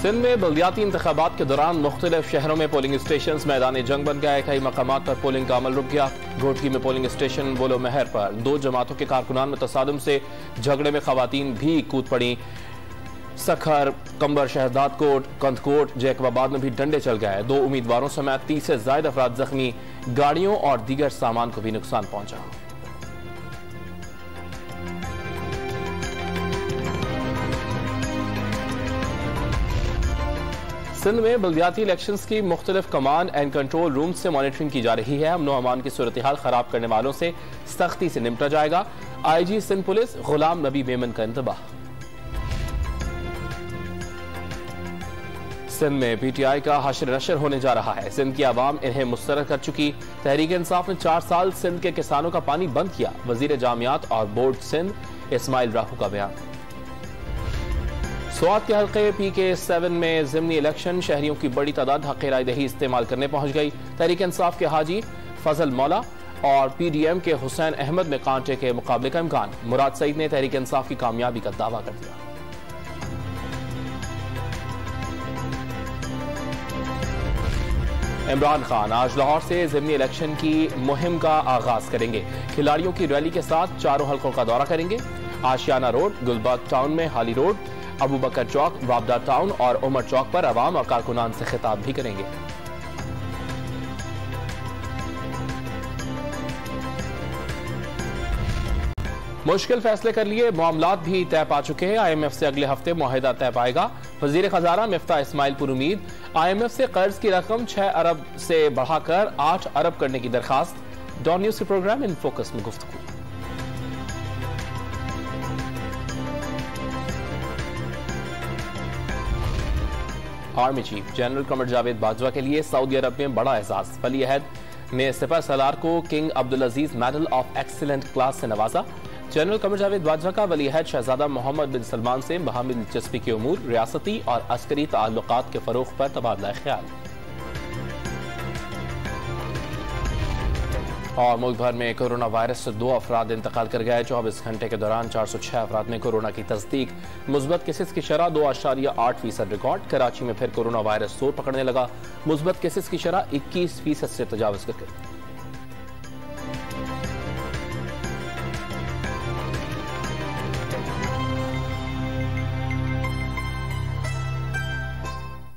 सिंध में बल्दियाती इंतखाबात के दौरान मुख्तलिफ शहरों में पोलिंग स्टेशन मैदान जंग बन गए। कई मकामात पर पोलिंग का अमल रुक गया। घोटकी में पोलिंग स्टेशन बोलो महर पर दो जमातों के कारकुनान में तसादुम से झगड़े में खवातीन भी कूद पड़ी। सखर, कंबर, शहजाद कोट, कंदकोट, जैकबाबाद में भी डंडे चल गए। दो उम्मीदवारों समेत 30 से ज्यादा अफराद जख्मी। गाड़ियों और दीगर सामान को भी नुकसान पहुंचा। सिंध में बल्दियाती इलेक्शंस की मुख्तलिफ कमांड एंड कंट्रोल रूम से मॉनिटरिंग की जा रही है। अमनो अमान की सूरत हाल खराब करने वालों से सख्ती से निपटा जाएगा। IG सिंध पुलिस गुलाम नबी मेमन का इंतबाह। सिंध में PTI का हशर नशर होने जा रहा है। सिंध की आवाम इन्हें मुस्तरद कर चुकी। तहरीक इंसाफ ने 4 साल सिंध के किसानों का पानी बंद किया। वजीर जामियात और बोर्ड सिंध इस्माइल राहू का बयान। स्वात के हल्के PK7 में ज़िमनी इलेक्शन, शहरियों की बड़ी तादाद हक़ राय दही इस्तेमाल करने पहुंच गई। तहरीक इंसाफ के हाजी फजल मौला और PDM के हुसैन अहमद में कांटे के मुकाबले का इम्कान। मुराद सईद ने तहरीक इंसाफ की कामयाबी का दावा कर दिया। इमरान खान आज लाहौर से ज़िमनी इलेक्शन की मुहिम का आगाज करेंगे। खिलाड़ियों की रैली के साथ चारों हल्कों का दौरा करेंगे। आशियाना रोड, गुलबर्ग टाउन में हाली रोड, अबू बकर चौक, वाबदा टाउन और उमर चौक पर अवाम और कारकुनान से खिताब भी करेंगे। मुश्किल फैसले कर लिए, मामलात भी तय पा चुके हैं। IMF से अगले हफ्ते मुआहिदा तय पाएगा। वजीर खजाना मिफ्ता इस्माइल पुर उम्मीद। IMF से कर्ज की रकम 6 अरब से बढ़ाकर 8 अरब करने की दरखास्त। डॉन न्यूज के प्रोग्राम इन फोकस में गुफ्तगू। Army chief general Qamar Javed Bajwa के लिए सऊदी अरब में बड़ा एजाज। वली अहद ने सिपह सलार को king Abdul Aziz medal of excellent class से नवाजा। जनरल कमर जावेद बाजवा का वली अहद शहजादा मोहम्मद बिन सलमान से बाहमी दिलचस्पी के उमूर, रियासती और अस्करी ताल्लुकात के फरोग पर तबादला ख्याल। और मुल्क भर में कोरोना वायरस से 2 अफराद इंतकाल कर गए। 24 घंटे के दौरान 406 अफराद में कोरोना की तस्दीक। मुस्बत केसेस की शरह 2.8% रिकॉर्ड। कराची में फिर कोरोना वायरस जोर पकड़ने लगा। मुस्बत केसेस की शरह 21% से तजावज़ कर गई।